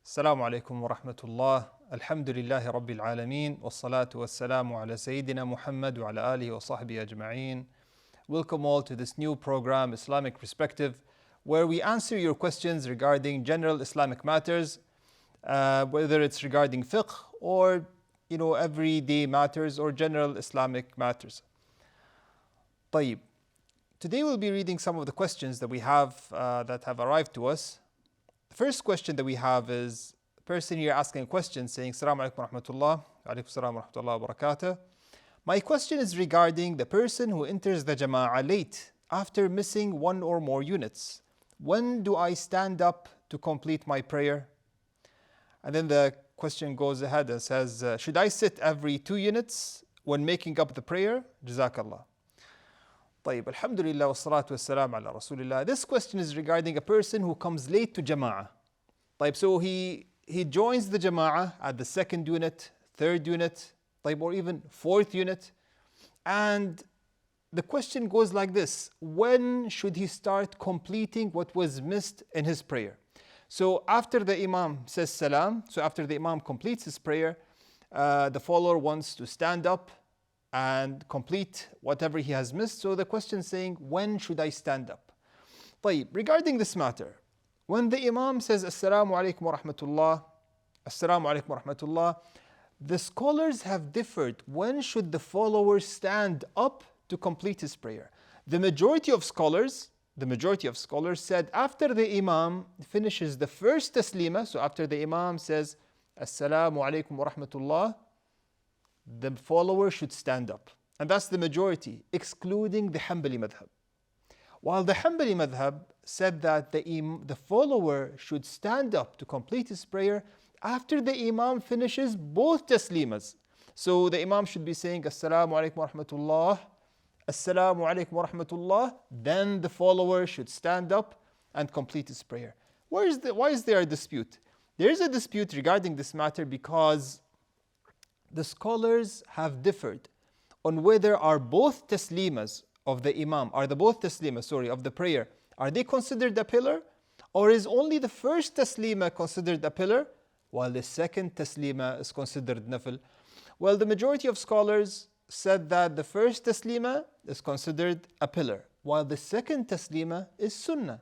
السلام عليكم ورحمة الله. الحمد لله رب العالمين والصلاة والسلام على سيدنا Muhammad وعلى آله وصحبه أجمعين. Welcome all to this new program, Islamic Perspective, where we answer your questions regarding general Islamic matters, whether it's regarding fiqh or everyday matters or general Islamic matters. طيب. Today we'll be reading some of the questions that we have that have arrived to us. The first question that we have is a person here asking a question saying, Assalamu alaikum wa rahmatullah, wa alaikum assalam wa rahmatullah wa barakatuh. My question is regarding the person who enters the jama'ah late after missing one or more units. When do I stand up to complete my prayer? And then the question goes ahead and says, should I sit every 2 units when making up the prayer? Jazakallah. طيب, alhamdulillah wa salatu wa salam ala rasulillah. This question is regarding a person who comes late to jama'ah. طيب, so he joins the jama'ah at the 2nd unit, 3rd unit, طيب, or even 4th unit. And the question goes like this: when should he start completing what was missed in his prayer? So after the imam says salam, so after the imam completes his prayer, the follower wants to stand up and complete whatever he has missed. So the question is saying, when should I stand up? طيب, regarding this matter, when the imam says Assalamu alaikum wa rahmatullah, Assalamu alaikum wa rahmatullah, the scholars have differed. When should the follower stand up to complete his prayer? The majority of scholars said after the imam finishes the first taslima, so after the imam says Assalamu alaikum wa rahmatullah, the follower should stand up. And that's the majority, excluding the Hanbali madhab. While the Hanbali madhab said that the follower should stand up to complete his prayer after the imam finishes both taslimas. So the imam should be saying Assalamu alaikum wa rahmatullah, Assalamu alaikum wa rahmatullah, then the follower should stand up and complete his prayer. Why is there a dispute? There is a dispute regarding this matter because the scholars have differed on whether both taslimas of the imam, of the prayer, are they considered a pillar, or is only the first taslima considered a pillar while the second taslima is considered nafil? Well, the majority of scholars said that the first taslima is considered a pillar while the second taslima is sunnah.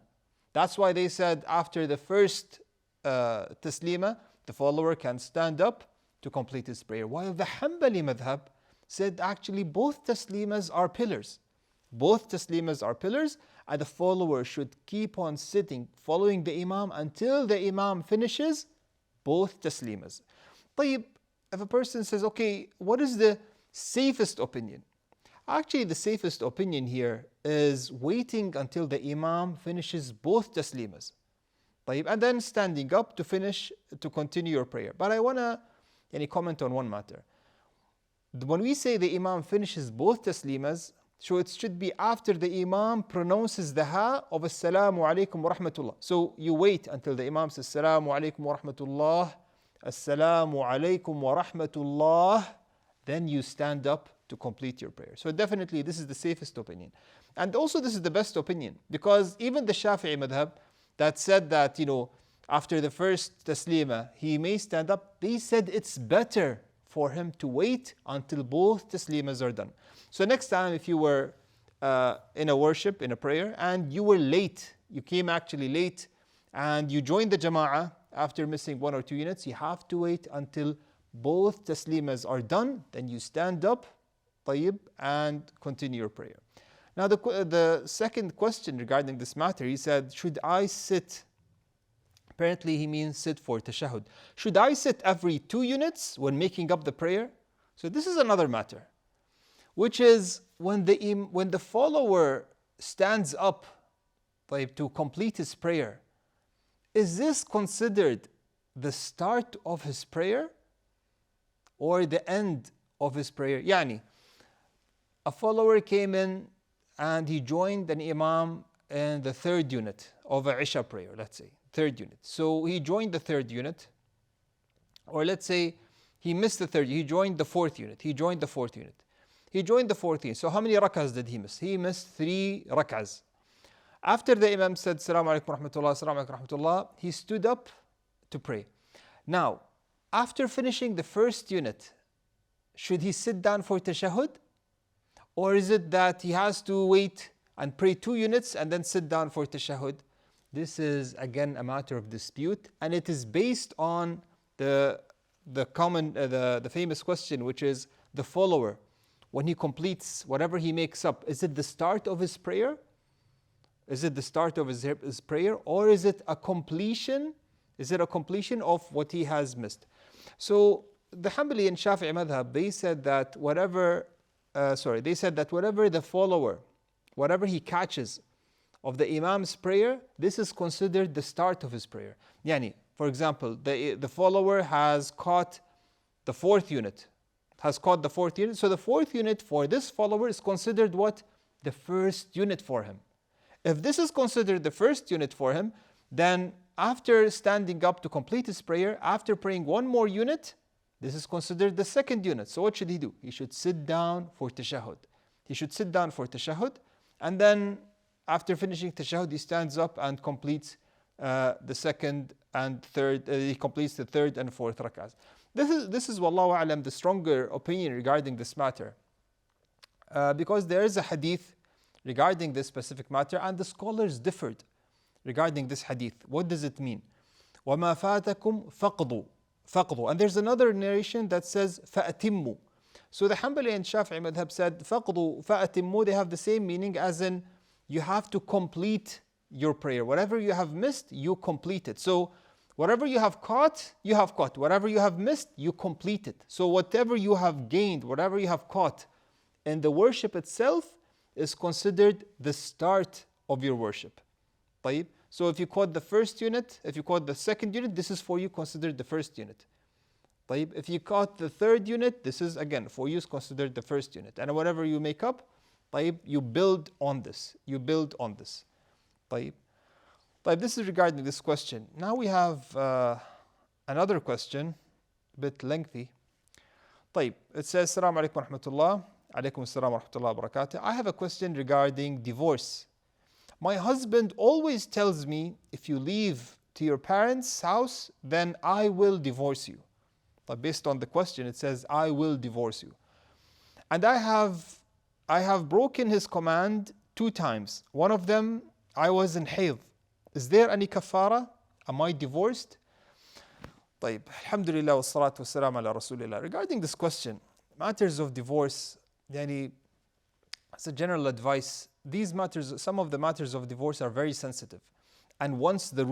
That's why they said after the first taslima, the follower can stand up to complete his prayer. While the Hanbali madhab said actually both taslimas are pillars. Both taslimas are pillars, and the follower should keep on sitting, following the imam until the imam finishes both taslimas. طيب, if a person says, okay, what is the safest opinion? Actually, the safest opinion here is waiting until the imam finishes both taslimas. طيب, and then standing up to continue your prayer. But I want to comment on one matter. When we say the imam finishes both taslimas, so it should be after the imam pronounces the ha of Assalamu alaikum wa rahmatullah. So you wait until the imam says Assalamu alaikum wa rahmatullah, Assalamu alaikum wa rahmatullah, then you stand up to complete your prayer. So definitely this is the safest opinion. And also this is the best opinion, because even the Shafi'i madhab that said that, after the first taslima, he may stand up, they said it's better for him to wait until both taslimas are done. So next time, if you were in a worship, in a prayer, and you were late, you came actually late, and you joined the jama'ah after missing 1 or 2 units, you have to wait until both taslimas are done, then you stand up, طيب, and continue your prayer. Now the second question regarding this matter, he said, should I sit? Apparently he means sit for tashahud. Should I sit every 2 units when making up the prayer? So this is another matter, which is when the follower stands up to complete his prayer, is this considered the start of his prayer or the end of his prayer? Yani, a follower came in and he joined an imam in the 3rd unit of a Isha prayer, let's say. 3rd unit. So he joined the 3rd unit, or let's say he missed the 3rd, he joined the 4th unit, he joined the 4th unit. So how many rak'ahs did he miss? He missed 3 rak'ahs. After the imam said Assalamu alaikum wa rahmatullah, Assalamu alaikum wa rahmatullah, he stood up to pray. Now, after finishing the first unit, should he sit down for tashahhud? Or is it that he has to wait and pray 2 units and then sit down for tashahhud? This is again a matter of dispute, and it is based on the famous question, which is the follower, when he completes whatever he makes up, is it the start of his prayer? Is it the start of his prayer, or is it a completion? Is it a completion of what he has missed? So the Hanbali and Shafi'i madhab, they said that whatever the follower, whatever he catches of the Imam's prayer, this is considered the start of his prayer. Yani, for example, the follower has caught the 4th unit. So the 4th unit for this follower is considered what? The first unit for him. If this is considered the first unit for him, then after standing up to complete his prayer, after praying 1 more unit, this is considered the 2nd unit. So what should he do? He should sit down for tashahhud. And then after finishing tashahhud, he stands up and completes the 2nd and 3rd, he completes the 3rd and 4th rak'ahs. This is wallahu a'lam the stronger opinion regarding this matter, because there is a hadith regarding this specific matter, and the scholars differed regarding this hadith. What does it mean? وَمَا فَاتَكُمْ فَقْضُوا. And there's another narration that says فَأَتِمُّوا. So the Hanbali and Shafi'i madhab said فَقْضُوا فَأَتِمُّوا, they have the same meaning as in you have to complete your prayer. Whatever you have missed, you complete it. So whatever you have caught, you have caught. Whatever you have missed, you complete it. So whatever you have gained, whatever you have caught in the worship itself is considered the start of your worship. طيب? So if you caught the first unit, if you caught the 2nd unit, this is for you considered the first unit. طيب? If you caught the 3rd unit, this is again for you is considered the first unit. And whatever you make up, طيب, you build on this. طيب? This is regarding this question. Now we have another question, a bit lengthy. طيب, it says, Assalamu alaikum wa rahmatullah. Alaikum assalam wa rahmatullahi wa barakatuh. I have a question regarding divorce. My husband always tells me, if you leave to your parents' house, then I will divorce you. But based on the question, it says, I will divorce you. And I have broken his command 2 times. One of them, I was in hayd. Is there any kafara? Am I divorced? طيب, alhamdulillah wa salatu wa salam ala rasulillah. Regarding this question, matters of divorce, yani, as a general advice, some of the matters of divorce are very sensitive. And once the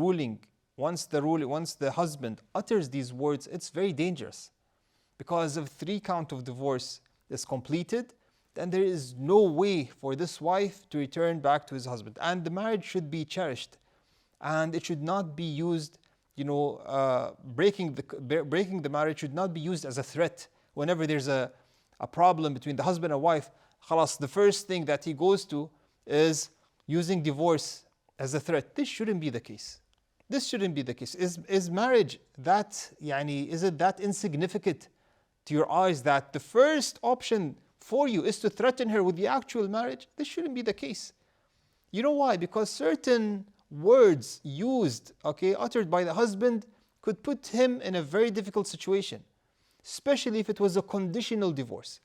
husband utters these words, it's very dangerous. Because if 3 count of divorce is completed, then there is no way for this wife to return back to his husband. And the marriage should be cherished. And it should not be used, breaking the marriage should not be used as a threat. Whenever there's a problem between the husband and wife, khalas, the first thing that he goes to is using divorce as a threat. This shouldn't be the case. Is marriage is it that insignificant to your eyes that the first option for you is to threaten her with the actual marriage? This shouldn't be the case. You know why? Because certain words used, uttered by the husband could put him in a very difficult situation, especially if it was a conditional divorce.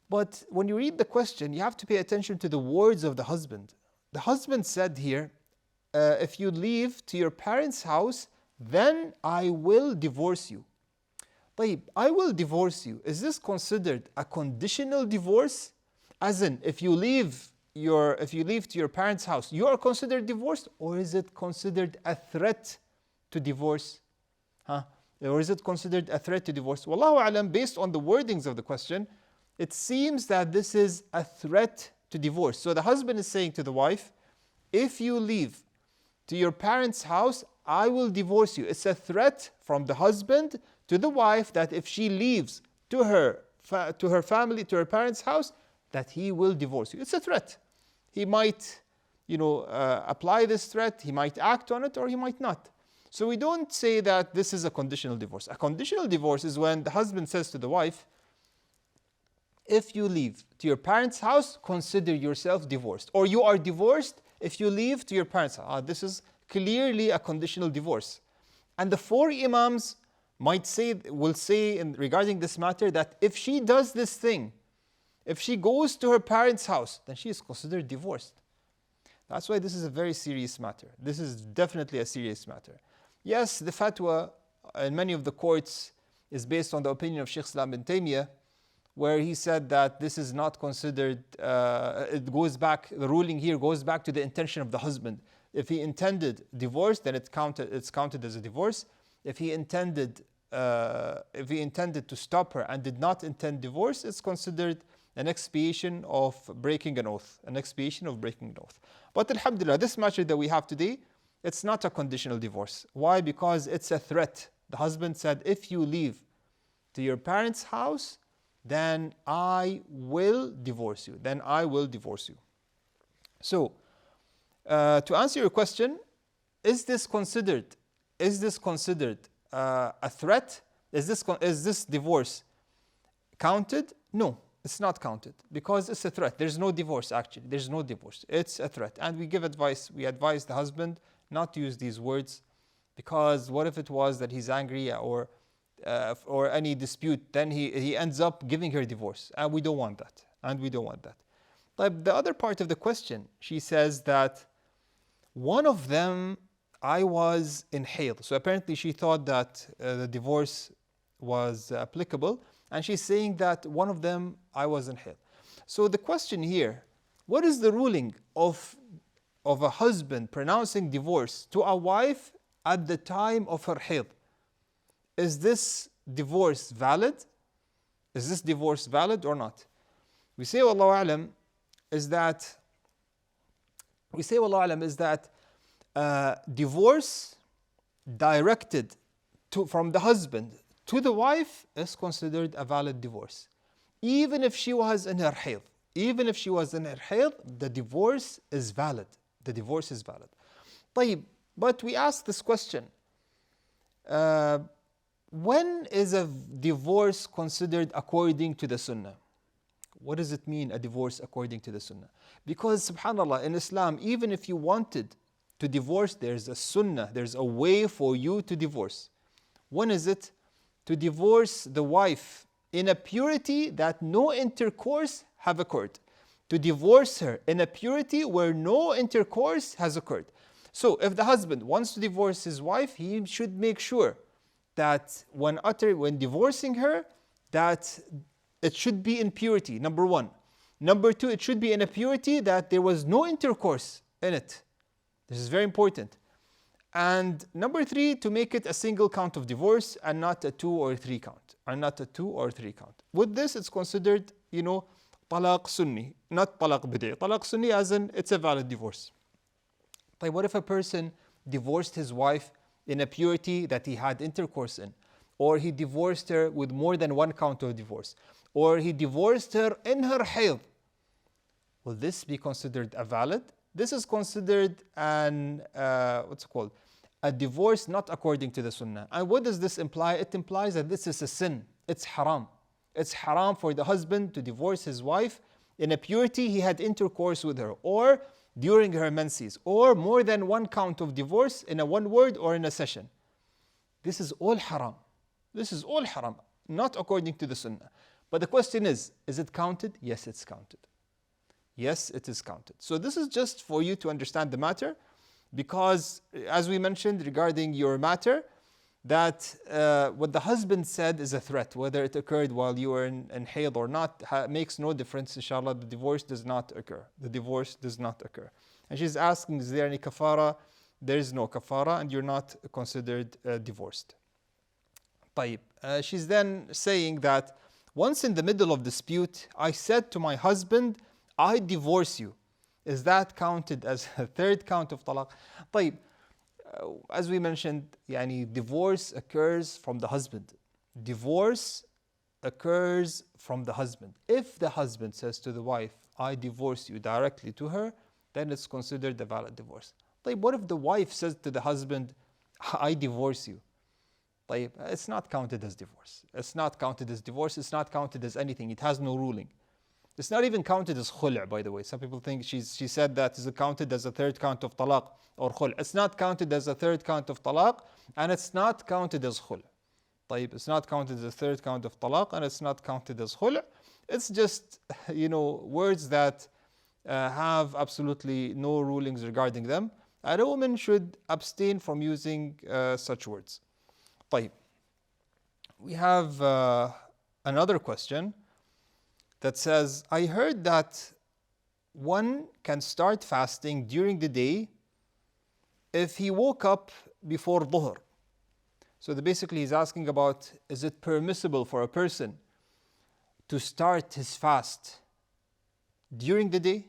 But when you read the question, you have to pay attention to the words of the husband. The husband said here, if you leave to your parents' house, then I will divorce you. طيب, I will divorce you. Is this considered a conditional divorce? As in, if you leave to your parents' house, you are considered divorced? Or is it considered a threat to divorce? Or is it considered a threat to divorce? Wallahu alam, based on the wordings of the question, it seems that this is a threat to divorce. So the husband is saying to the wife, if you leave to your parents' house, I will divorce you. It's a threat from the husband to the wife that if she leaves to her family, to her parents' house, that he will divorce you. It's a threat. He might, apply this threat, he might act on it, or he might not. So we don't say that this is a conditional divorce. A conditional divorce is when the husband says to the wife, if you leave to your parents' house, consider yourself divorced. Or you are divorced if you leave to your parents' house. This is clearly a conditional divorce. And the four Imams will say regarding this matter that if she does this thing, if she goes to her parents' house, then she is considered divorced. That's why this is a very serious matter. This is definitely a serious matter. Yes, the fatwa in many of the courts is based on the opinion of Shaykh Islam bin Taymiyyah, where he said that this is not considered, the ruling here goes back to the intention of the husband. If he intended divorce, then it's counted as a divorce. If he intended to stop her and did not intend divorce, it's considered an expiation of breaking an oath. But alhamdulillah, this matter that we have today, it's not a conditional divorce. Why? Because it's a threat. The husband said, if you leave to your parents' house, then I will divorce you. So, to answer your question, is this considered a threat? Is this divorce counted? No, it's not counted because it's a threat. There's no divorce actually. It's a threat. And we advise the husband not to use these words, because what if it was that he's angry or any dispute, then he ends up giving her divorce. And we don't want that. But the other part of the question, she says that one of them, I was in hayd. So apparently she thought that the divorce was applicable. And she's saying that one of them, I was in hayd. So the question here, what is the ruling of a husband pronouncing divorce to a wife at the time of her hayd? Is this divorce valid? Or not? We say, Wallahu A'lam, is that divorce directed from the husband to the wife is considered a valid divorce. Even if she was in her hayd. The divorce is valid. But we ask this question, when is a divorce considered according to the Sunnah? What does it mean, a divorce according to the Sunnah? Because subhanAllah, in Islam, even if you wanted to divorce, there's a Sunnah, there's a way for you to divorce. When is it? To divorce the wife in a purity that no intercourse have occurred. To divorce her in a purity where no intercourse has occurred. So if the husband wants to divorce his wife, he should make sure that when divorcing her, that it should be in purity, number one. Number two, it should be in a purity that there was no intercourse in it. This is very important. And number three, to make it a single count of divorce and not a 2 or 3 count. With this, it's considered, talaq sunni, not talaq bid'i. Talaq sunni as in it's a valid divorce. Like what if a person divorced his wife in a purity that he had intercourse in? Or he divorced her with more than 1 count of divorce? Or he divorced her in her hayd? Will this be considered a valid? This is considered a divorce not according to the Sunnah. And what does this imply? It implies that this is a sin. It's haram. It's haram for the husband to divorce his wife in a purity he had intercourse with her, or during her menses, or more than 1 count of divorce in a 1 word or in a session. This is all haram. Not according to the Sunnah. But the question is it counted? Yes, it's counted. Yes, it is counted. So this is just for you to understand the matter, because as we mentioned regarding your matter, that what the husband said is a threat. Whether it occurred while you were in hayd or not makes no difference. Inshallah, the divorce does not occur. And she's asking, is there any kafara? There is no kafara, and you're not considered divorced. She's then saying that once in the middle of dispute, I said to my husband, I divorce you. Is that counted as a 3rd count of talaq? As we mentioned, divorce occurs from the husband. If the husband says to the wife, I divorce you directly to her, then it's considered a valid divorce. What if the wife says to the husband, I divorce you? It's not counted as divorce. It's not counted as anything. It has no ruling. It's not even counted as khul', by the way. Some people think she said that is counted as a third count of talaq or khul'. It's not counted as a third count of talaq, and it's not counted as khul'. طيب, it's not counted as a third count of talaq, and it's not counted as khul'. It's just, words that have absolutely no rulings regarding them. And a woman should abstain from using such words. طيب. We have another question that says, I heard that one can start fasting during the day if he woke up before dhuhr. So basically he's asking about, is it permissible for a person to start his fast during the day?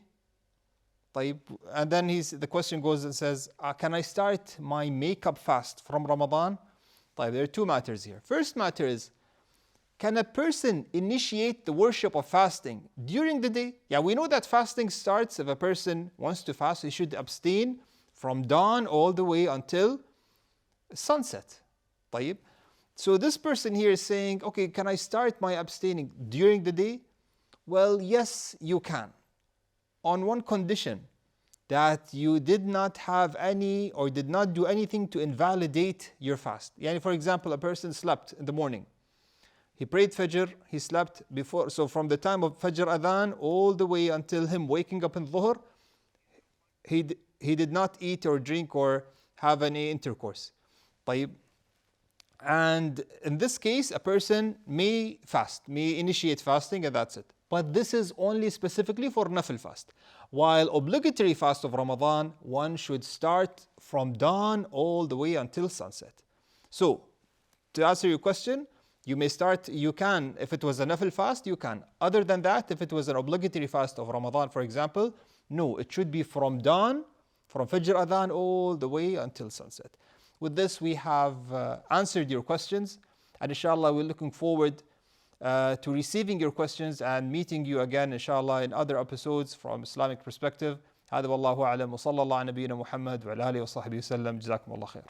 طيب. And then the question goes and says, can I start my makeup fast from Ramadan? طيب, there are two matters here. First matter is, can a person initiate the worship of fasting during the day? Yeah, we know that fasting starts, if a person wants to fast, he should abstain from dawn all the way until sunset. طيب. So this person here is saying, okay, can I start my abstaining during the day? Well, yes, you can. On one condition, that you did not have any or did not do anything to invalidate your fast. Yani, for example, a person slept in the morning. He prayed Fajr, he slept before. So from the time of Fajr Adhan all the way until him waking up in Dhuhr, he did not eat or drink or have any intercourse. طيب. And in this case, a person may fast, may initiate fasting, and that's it. But this is only specifically for nafil fast. While obligatory fast of Ramadan, one should start from dawn all the way until sunset. So, to answer your question, you can, if it was a nafil fast, you can. Other than that, if it was an obligatory fast of Ramadan, for example, no, it should be from dawn, from Fajr Adhan all the way until sunset. With this, we have answered your questions, and inshallah, we're looking forward to receiving your questions and meeting you again, inshallah, in other episodes from Islamic perspective. هذا والله أعلم وصلى الله على نبينا محمد وعلى آله وصحبه وسلم. جزاكم الله خير.